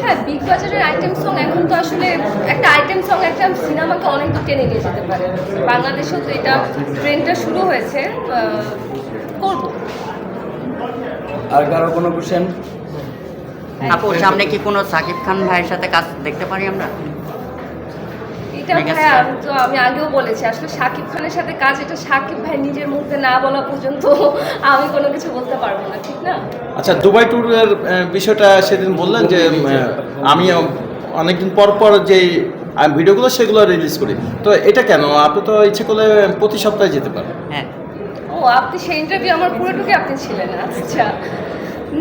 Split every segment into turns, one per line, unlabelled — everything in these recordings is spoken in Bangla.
হ্যাঁ, বিগ বাজারের আইটেম সং এখন তো আসলে একটা আইটেম সং একটা সিনেমাকে অনেক দূর টেনে নিয়ে যেতে পারে। বাংলাদেশেও তো এটা ট্রেন্ডটা শুরু হয়েছে, করব।
আর কারো কোনো কোশ্চেন?
আপু সামনে কি কোনো সাকিব খান ভাইয়ের সাথে কাজ দেখতে পারি আমরা?
এটা ভাইয়া তো আমি আগেও বলেছি, আসলে শাকিব খানের সাথে কাজ, এটা শাকিব ভাই নিজের মুখে না বলা পর্যন্ত আমি কোনো কিছু বলতে পারবো না, ঠিক না?
আচ্ছা, দুবাই ট্যুরের বিষয়টা সেদিন বললেন যে আমি অনেকদিন পর পর যে ভিডিওগুলো সেগুলো রিলিজ করি, তো এটা কেন? আপনি তো ইচ্ছে করলে প্রতি সপ্তাহে যেতে পারেন।
হ্যাঁ,
ও আপনি সেই ইন্টারভিউ আমার পুরোটুকু আপনি ছিলেন? আচ্ছা,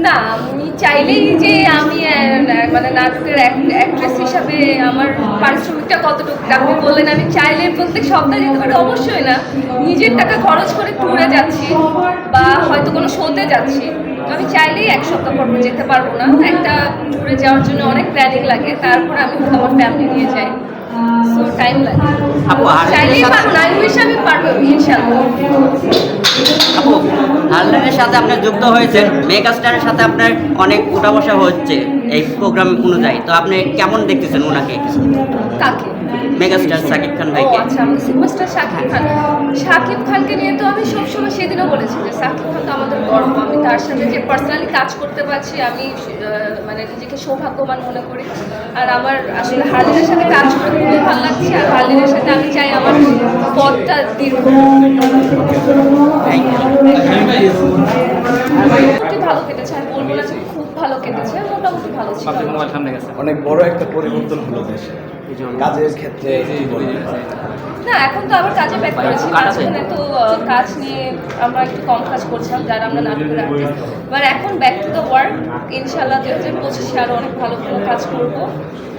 না আমি চাইলেই যে আমি মানে নাটকের অ্যাক্ট্রেস হিসাবে আমার পারিশ্রমিকটা কতটুকু আপনি বললেন আমি চাইলে প্রত্যেক সপ্তাহে যেতে পারি, অবশ্যই না। নিজের টাকা খরচ করে ট্যুরে যাচ্ছি বা হয়তো কোনো শোতে যাচ্ছি, আমি চাইলেই এক সপ্তাহ পর যেতে পারবো না। একটা ট্যুরে যাওয়ার জন্য অনেক প্ল্যানিং লাগে, তারপর আমি আমার ফ্যামিলি নিয়ে যাই, সো টাইম লাগে।
আপু
চাইলেই পারবো না, আমি উইশ আমি পারবো ইনশাআল্লাহ।
আপু হালদারের সাথে আপনি যুক্ত হয়েছেন, মেগাস্টারের সাথে আপনার অনেক উঠা বসা হচ্ছে এই প্রোগ্রাম অনুযায়ী, তো আপনি কেমন দেখতেছেন ওনাকে?
কাকে?
মেগাস্টার সাকিব খান
ও
ভাইকে।
আচ্ছা, আমি সুপারস্টার শাকিব খান। শাকিব খানকে নিয়ে তো আমি সবসময় সেদিনও বলেছি যে শাকিব খান তো আমাদের গর্ব। আমি তার সাথে যে পার্সোনালি কাজ করতে পারছি, আমি মানে নিজেকে সৌভাগ্যবান মনে করি। আর আমার আসলে হার্লিনের সাথে কাজ করতে খুবই ভালো লাগছে, আর হার্লিনের সাথে আমি চাই আমার পথটা দীর্ঘ। মোটামুটি ভালো কেটেছে, আমি বলবো না যে খুব ভালো কেটেছে, মোটামুটি ভালো ছিল।
অনেক বড় একটা পরিবর্তন হলো দেশে কাজের ক্ষেত্রে।
না, এখন তো আবার কাজে ব্যাক করেছি, মাঝখানে তো কাজ নিয়ে আমরা একটু কম কাজ করছিলাম যারা আমরা নাটকের আর্টিস্ট। এবার এখন ব্যাক টু দ্য ওয়ার্ক, ইনশাআল্লাহ 2025-এ আরও অনেক ভালো ভালো কাজ করবো,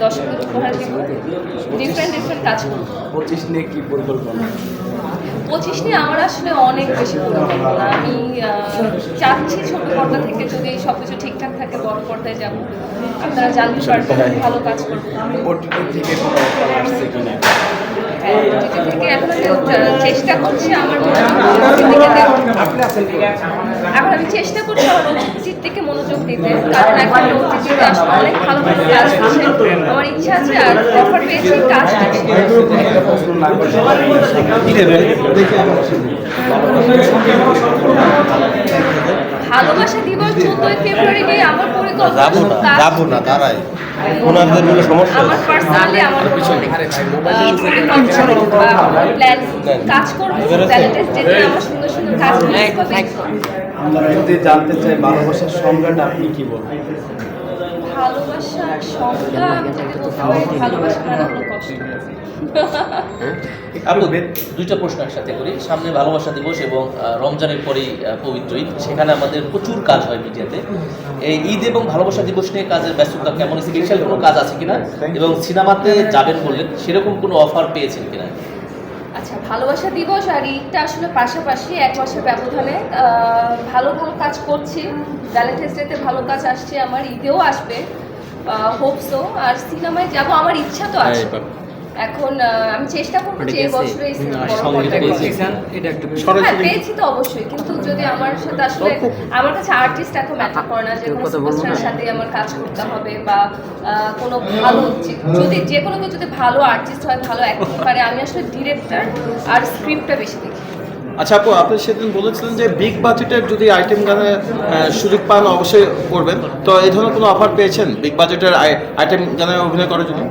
দর্শকদের উপহার দিব, ডিফারেন্ট কাজ করবো।
25 নিয়ে কি পরিকল্পনা?
25 নিয়ে আমার আসলে অনেক বেশি পরিকল্পনা। আমি চাচ্ছি ছোট পর্দা থেকে যদি সব কিছু ঠিকঠাক থাকে বড় পর্দায় যাব, আপনারা জানতে পারবেন, ভালো কাজ করবো।
ওটিটি থেকে কোনো অফার আসছে কিনা?
ওটিটি থেকে এখন আমি চেষ্টা করছি আমার এখন আমি চেষ্টা করছি আমার ওটিটির দিকে মনোযোগ দিতে, কারণ এখন ওটিটিতে আসলে অনেক ভালো ভালো কাজ হচ্ছে, আমার ইচ্ছা আছে আর অফার পেয়েছি, কাজ আছে।
একটা প্রশ্ন না করে
ভালোবাসা দিবস 14 ফেব্রুয়ারি নিয়ে আমার পরিকল্পনা
যাবো না দাঁড়াই, ওনাদের কোনো সমস্যা?
আমার পার্সোনালি আমার প্ল্যান কাজ করবো, ভ্যালেন্টাইন্স ডেতে আমার সুন্দর সুন্দর কাজ
আমরা যদি জানতে চাই ভালোবাসার সংজ্ঞাটা আপনি কি বলবেন?
ভালোবাসার সংজ্ঞা ভালোবাসা মানে হলো কষ্ট।
আপু দুইটা প্রশ্ন একসাথে করি। সামনে ভালোবাসা দিবস এবং রমজানের পরেই পবিত্র ঈদ, সেখানে আমাদের প্রচুর কাজ হয় মিডিয়াতে। এই ঈদ এবং ভালোবাসা দিবস নিয়ে কাজের ব্যস্ততা কেমন, স্পেশাল কোনো কাজ আছে কিনা, এবং সিনেমাতে যাবেন বললেন সেরকম কোনো অফার পেয়েছেন কিনা?
আচ্ছা, ভালোবাসা দিবস আর ঈদটা আসলে পাশাপাশি 1 মাসের ব্যবধানে ভালো ভালো কাজ করছি। ভ্যালেন্টাইন্স ডেতে ভালো কাজ আসছে, আমার ঈদেও আসবে, হোপসো। আর সিনেমায় যাব আমার ইচ্ছা তো আছে। এখন আমি চেষ্টা করবো যে এই বছরে পেয়েছি তো অবশ্যই, কিন্তু যদি আমার সাথে আসলে আমার কাছে আর্টিস্ট এখন ম্যাটার করে না, যে কোনো সুপারস্টারের সাথে আমার কাজ করতে হবে বা কোনো ভালো যদি যে কোনো কেউ যদি ভালো আর্টিস্ট হয়, ভালো অ্যাক্টিং পারে, আমি আসলে ডিরেক্টর আর স্ক্রিপ্টটা বেশি দেখি।
আচ্ছা আপু, আপনি সেদিন বলেছিলেন যে বিগ বাজেটের যদি আইটেম গানে সুযোগ পান অবশ্যই করবেন, তো এই ধরনের কোনো অফার পেয়েছেন বিগ বাজেটের আইটেম গানে অভিনয় করার জন্য?